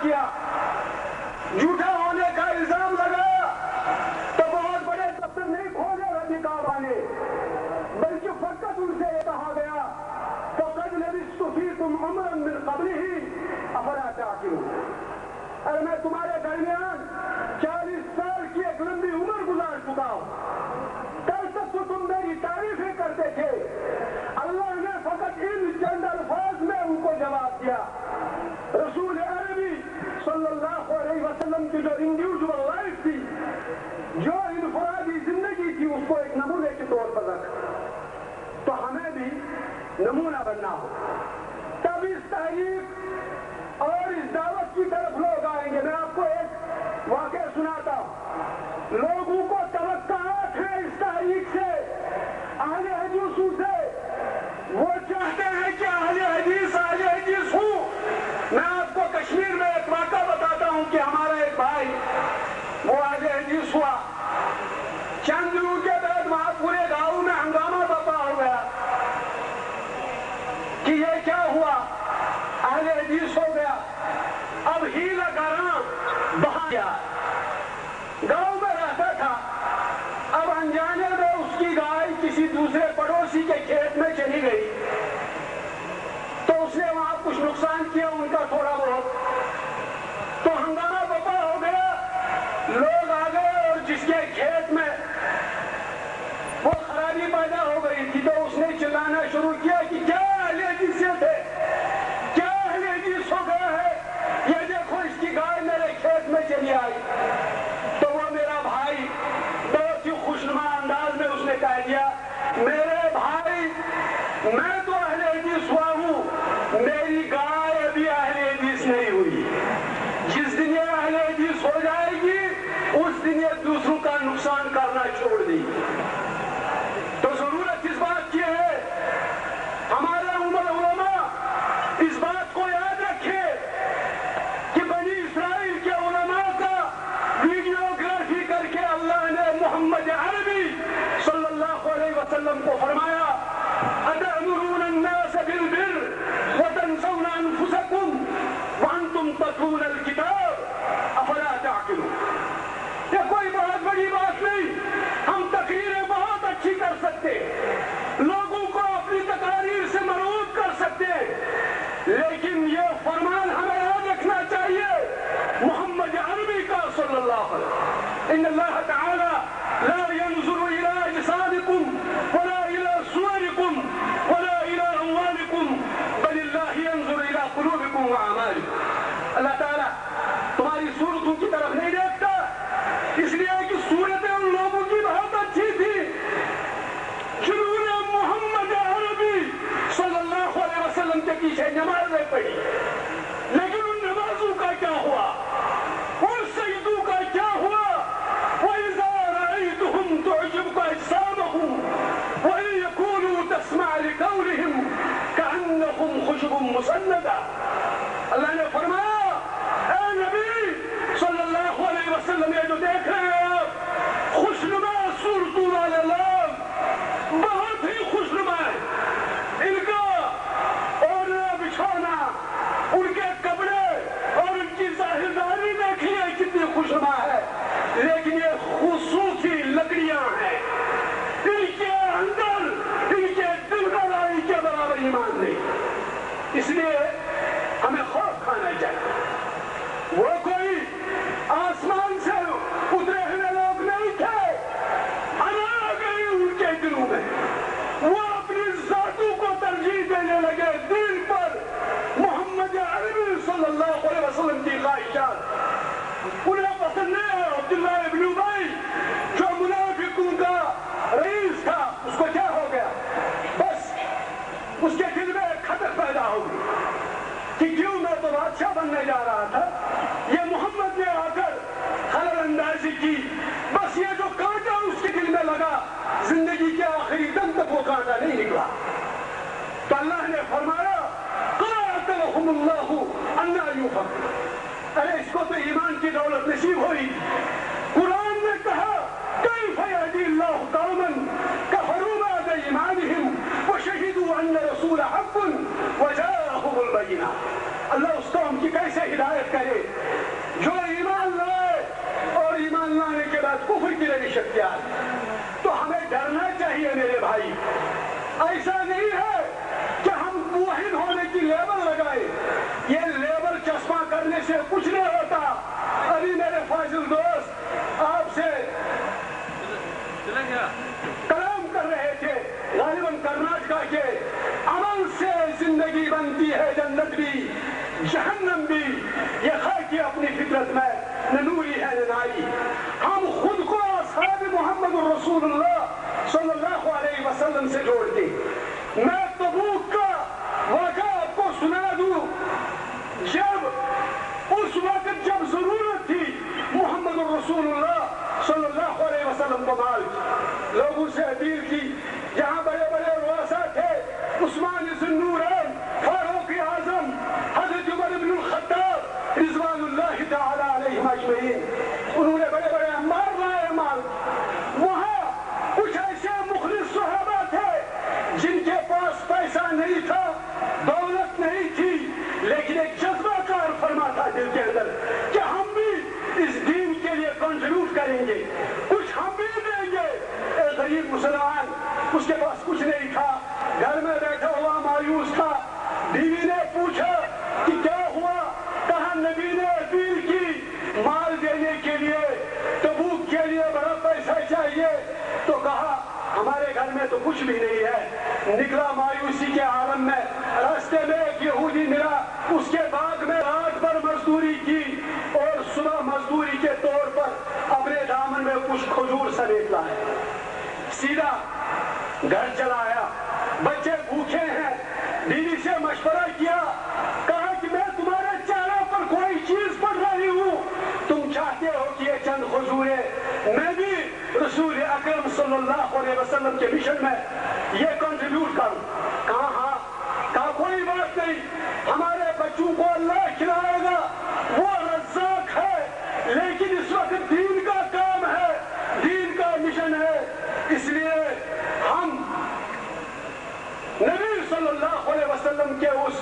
کیا, جھوٹا ہونے کا الزام لگایا, تو بہت بڑے دفتر نہیں کھولے ربی کعبہ نے, بلکہ فقط ان سے یہ کہا گیا فقد لبثت فیکم عمرا من قبلہ افلا تعقلون, اور میں تمہارے درمیان 40 سال کی ایک لمبی عمر گزار چکا ہوں, کل تک تو تم میری تعریفیں کرتے تھے. اللہ نے فقط ان چند الفاظ میں ان کو جواب دیا. رسول عربی صلی اللہ علیہ وسلم کی جو انڈیویجول لائف تھی, جو انفرادی زندگی تھی, اس کو ایک نمونے کے طور پر رکھا. تو ہمیں بھی نمونہ بننا ہو, تب اس تحریک اور اس دعوت کی طرف لوگ آئیں گے. میں آپ کو ایک واقعہ سناتا ہوں. لوگوں کو توقعات ہیں اس تحریک سے, اہل حدیثوں سے. وہ چاہتے ہیں کہ اہل حدیث ہوں. میں آپ کو کشمیر میں ایک واقعہ بتاتا ہوں کہ ہمارا ایک بھائی وہ اہل حدیث ہوا. چند دنوں کے بعد وہاں پورے گاؤں میں ہنگامہ برپا ہو گیا کہ یہ کیا ہوا, اہل حدیث ہو گیا. اب ہیلا گراں بہا گیا, گاؤں میں رہتا تھا. اب انجانے میں اس کی گائے کسی دوسرے پڑوسی کے کھیت میں چلی گئی, تو اس نے وہاں کچھ نقصان کیا ان کا تھوڑا بہت. تو ہنگامہ برپا ہو گیا, لوگ آ گئے, اور جس کے کھیت میں وہ خرابی پیدا ہو گئی تھی تو اس نے چلانا شروع کیا کہ کیا اہل حدیثیت ہے, کیا اہل حدیث ہو گیا ہے, یہ دیکھو اس کی گائے میرے کھیت میں چلی آئی. تو وہ میرا بھائی بہت ہی خوشنما انداز میں اس نے کہہ دیا, میرے بھائی میں تو اہل حدیث ہوا ہوں, میری گائے ابھی اہل حدیث نہیں ہوئی. جس دن یہ اہل حدیث ہو جائے گی اس دن یہ دوسروں کا نقصان کرنا چھوڑ دے گی. تو ضرورت اس بات کی ہے, ہمارے علماء اس بات کو یاد رکھے کہ بنی اسرائیل کے علماء کا ویڈیوگرافی کر کے اللہ نے محمد عربی صلی اللہ علیہ وسلم کو فرمایا, اتأمرون الناس بالبر وتنسون انفسکم وانتم تتلون الکتاب افلا تعقلون. یہ کوئی بہت بڑی بات نہیں, ہم تقریریں بہت اچھی کر سکتے, لوگوں کو اپنی تقاریر سے مرعوب کر سکتے, لیکن یہ فرمان ہمیں یاد رکھنا چاہیے محمد عربی کا صلی اللہ علیہ وسلم. ان اللہ تعالی لا ينظر الى اجسادكم ولا الى صوركم ولا الى اموالكم بل اللہ ينظر الى قلوبكم واعمالكم. اللہ تعالی تمہاری صورتوں کی طرف نہیں دیکھتا, اس لیے کہ صورتیں ان لوگوں کی بہت اچھی تھی جنہوں نے محمد عربی صلی اللہ علیہ وسلم کے پیچھے نمازیں پڑھی, لیکن ان نمازوں کا کیا ہوا, ان سجدوں کا کیا ہوا. وَإِذَا رَأَيْتُهُمْ تُعْجِبُكَ أَجْسَامُهُمْ وَإِن يَكُونُوا تَسْمَعُ لِقَوْلِهِمْ كَأَنَّهُمْ خُشُبٌ مُّسَنَّدَةٌ. اللہ نے فرمایا اے نبی صلی اللہ علیہ وسلم, یہ جو دیکھ رہے ہیں آپ خوشنما صورتوں والے لوگ بہت ہی خوشنما ہے, ان کا اوڑھنا بچھونا, ان کے کپڑے اور ان کی ظاہرداری دیکھیے کتنی خوشنما ہے, لیکن یہ خصوصی لکڑیاں ہیں, ان کے اندر ان کے دل کا لائی کے برابر ایمان نہیں. اس لیے ہمیں خوف کھانا چاہیے. وہ کوئی آسمان سے اترے ہوئے لوگ نہیں تھے, انا گئی ان کے دلوں میں, وہ اپنی ذاتوں کو ترجیح دینے لگے دین پر. محمد عربی صلی اللہ علیہ وسلم کی خواہشات انہیں پسند نہیں ہے. عبداللہ ابن ابی جو منافقوں کا رئیس تھا, اس کو کیا ہو گیا, بس اس کے دل میں ایک خطر پیدا ہو گئی کہ کیوں, میں تو بادشاہ بننے جا رہا تھا, یہ محمد نے آ کر خلل اندازی کی, بس یہ جو کانٹا اس کے دل میں لگا زندگی کے آخری دم تک وہ کانٹا نہیں نکلا. تو اللہ نے فرمایا قاتلہم اللہ انا یؤفکون. ارے اس کو تو ایمان کی دولت نصیب ہوئی. قرآن نے کہا کیف یہدی اللہ قوما کفروا بعد ایمانہم وشہدوا ان رسول حق وجاءہم البینات. اللہ اس قوم کی کیسے ہدایت کرے بڑی شخصیات. تو ہمیں ڈرنا چاہیے میرے بھائی. ایسا نہیں ہے کہ ہم موحد ہونے کی لیبل لگائے. یہ لیبل چشمہ کرنے سے کچھ نہیں ہوتا. ابھی میرے فاضل دوست آپ سے کلام کر رہے تھے. غالباً کرناٹکا کے عمل سے زندگی بنتی ہے جنت بھی جہنم بھی. یہ خاکی اپنی فطرت میں نہ نوری ہے نہ ناری. ہم خود کو اصحاب محمد رسول اللہ صلی اللہ علیہ وسلم سے جوڑتے. میں تبوک کا واقعہ آپ کو سنا دوں. جب اس وقت جب ضرورت تھی محمد رسول اللہ صلی اللہ علیہ وسلم کو مال کی, لوگوں سے اپیل کی. جہاں بڑے بڑے رؤساء تھے, عثمان ذو النورین, فاروق اعظم, حضرت عمر بن الخطاب رضوان اللہ تعالی علیہم اجمعین, انہوں نے بڑے بڑے انبار لائے مال. وہاں کچھ ایسے مخلص صحابہ تھے جن کے پاس پیسہ نہیں تھا, دولت نہیں تھی, لیکن ایک جذبہ کار فرما تھا دل کے اندر کہ ہم بھی اس دین کے لیے کنٹریبیوٹ کریں گے, کچھ ہم بھی دیں گے. ایک غریب مسلمان, اس کے پاس کچھ نہیں تھا, گھر میں بیٹھا ہوا مایوس تھا. بیوی نے پوچھا کہ کیا ہوا؟ کہا نبی نے اپیل کی مال دینے کے لیے, تبوک کے لیے بڑا پیسہ چاہیے. تو کہا ہمارے گھر میں تو کچھ بھی نہیں ہے. نکلا مایوسی کے عالم میں. راستے میں ایک یہودی ملا, اس کے باغ میں رات بھر مزدوری کی اور صبح مزدوری کے طور پر اپنے دامن میں کچھ کھجور سمیٹ لائے. سیدھا گھر چلا آیا. بچے بھوکے ہیں. بیوی سے مشورہ کیا, کہا کہ میں تمہارے چہرے پر کوئی چیز پڑھ رہی ہوں, تم چاہتے ہو کہ یہ چند کھجوریں میں بھی رسول اکرم صلی اللہ علیہ وسلم کے مشن میں یہ کنٹریبیوٹ کروں. کہا ہاں. کہا کوئی بات نہیں, ہمارے بچوں کو اللہ کھلائے گا, وہ رزاق ہے, لیکن اس وقت دین کا کام ہے, دین کا مشن ہے, اس لیے ہم نبی صلی اللہ علیہ وسلم کے اس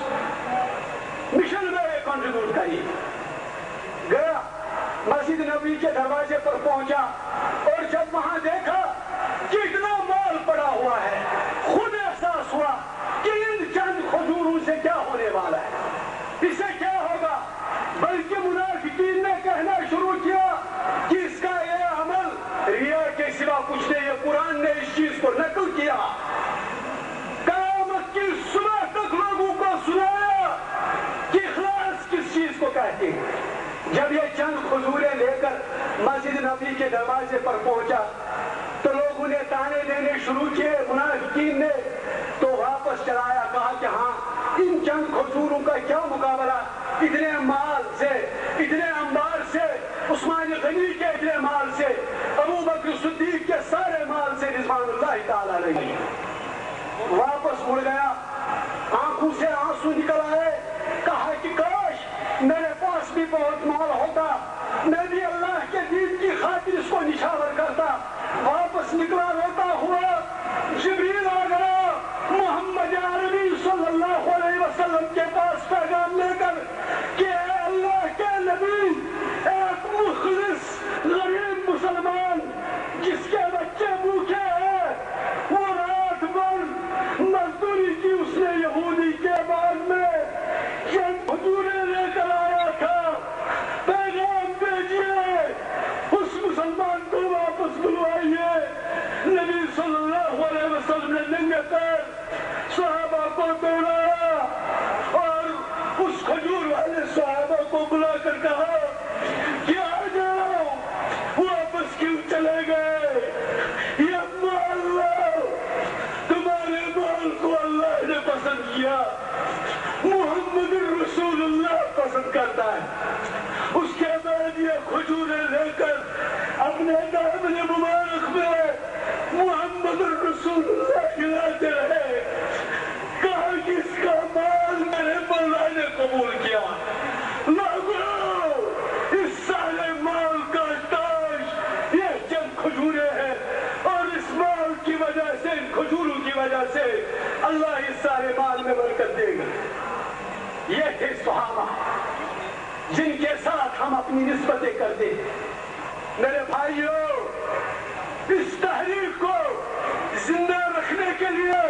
مشن میں کنٹریبیوٹ کریں. گیا مسجد نبی کے دروازے پر پہنچا, اور جب وہاں دیکھا کہ اتنا مال پڑا ہوا ہے, خود احساس ہوا کہ ان چند کھجوروں سے کیا ہونے والا ہے, اسے کیا ہوگا. بلکہ منافقین نے کہنا شروع کیا کہ اس کا یہ عمل ریا کے سوا کچھ نہیں ہے. قرآن نے اس چیز کو نقل کیا, قیامت کی صبح تک لوگوں کو سنایا کہ اخلاص کس چیز کو کہتے ہیں. جب یہ چند کھجوریں لے کر مسجد نبی کے دروازے پر پہنچا تو لوگوں نے تانے دینے شروع کیے. منافقین نے تو واپس چلایا, کہا کہ ہاں ان چند کھجوروں کا کیا مقابلہ اتنے مال سے, اتنے انبار سے, عثمان غنی کے اتنے مال سے, ابو بکر صدیق کے سارے مال سے رضوان اللہ تعالی علیہ. واپس مڑ گیا, آنکھوں سے آنسو نکل آئے. کہا کہ کاش میرے پاس بھی بہت مال ہوتا, میں بھی اللہ کے دین کی خاطر اس کو نچھاور کرتا. واپس نکلا روتا ہوا. جبریل آ گیا محمد عربی صلی اللہ علیہ وسلم کے پاس پیغام لے کر کہ اے اللہ کے نبی, ایک مخلص غریب مسلمان جس کے بچے بھوکے ہیں, وہ رات بھر مزدوری کی, اس نے یہودی کے باغ میں چند کھجوریں لے کر آیا تھا. پیغام بھیجیے, اس مسلمان کو واپس بلوائیے. نبی صلی اللہ علیہ وسلم نے ننگے پیر صحابہ کو دوڑایا اور اس کھجور والے صحابہ کو بلا کر کہا کہ آ جاؤ. واپس کیوں چلے گئے؟ یہ مال لاؤ, تمہارے مال کو اللہ نے پسند کیا, محمد رسول اللہ پسند کرتا ہے. اس کے بعد یہ کھجوریں لے کر اپنے دامن مبارک میں محمد رسول اللہ کھلاتے رہے. کہا کہ اس کا مال میرے مولا نے قبول کیا. لوگوں, اس سارے مال کا تاج یہ چند کھجوریں ہیں, اور اس مال کی وجہ سے, ان کھجوروں کی وجہ سے اللہ اس سارے مال میں برکت دے گا. یہ تھے صحابہ جن کے ساتھ ہم اپنی نسبتیں کرتے ہیں. میرے بھائیوں, اس تحریک کو زندہ رکھنے کے لیے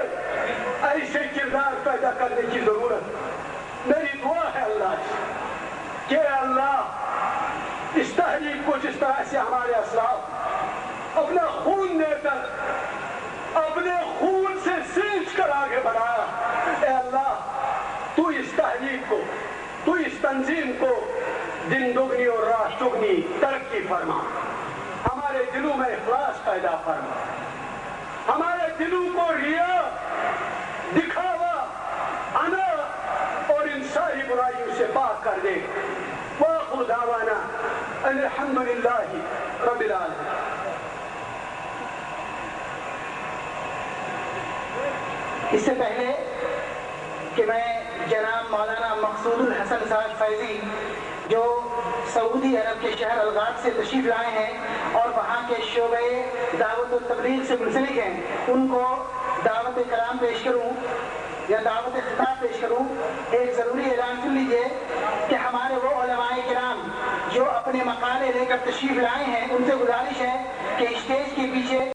ایسے کردار پیدا کرنے کی ضرورت. میری دعا ہے اللہ سے کہ اللہ اس تحریک کو جس طرح سے ہمارے اسلاف اپنا خون دے کر اپنے خون سے سینچ کر آگے بڑھایا، اے اللہ تو اس تحریک کو، تو اس تنظیم کو دن دگنی اور رات چگنی ترقی فرما، ہمارے دلوں میں اخلاص پیدا فرما، ہمارے دلوں کو ریا، دکھاوا، انا اور ان ساری برائیوں سے پاک کر دے. وآخر دعوانا ان الحمدللہ رب العالمین. اس سے پہلے کہ میں جناب مولانا مقصود الحسن صاحب فیضی جو سعودی عرب کے شہر الغاب سے تشریف لائے ہیں اور وہاں کے شعبے دعوت و تبلیغ سے منسلک ہیں، ان کو دعوت کلام پیش کروں یا دعوت خطاب پیش کروں، ایک ضروری اعلان سن لیجیے کہ ہمارے وہ علماء کرام جو اپنے مقالے لے کر تشریف لائے ہیں ان سے گزارش ہے کہ اسٹیج کے پیچھے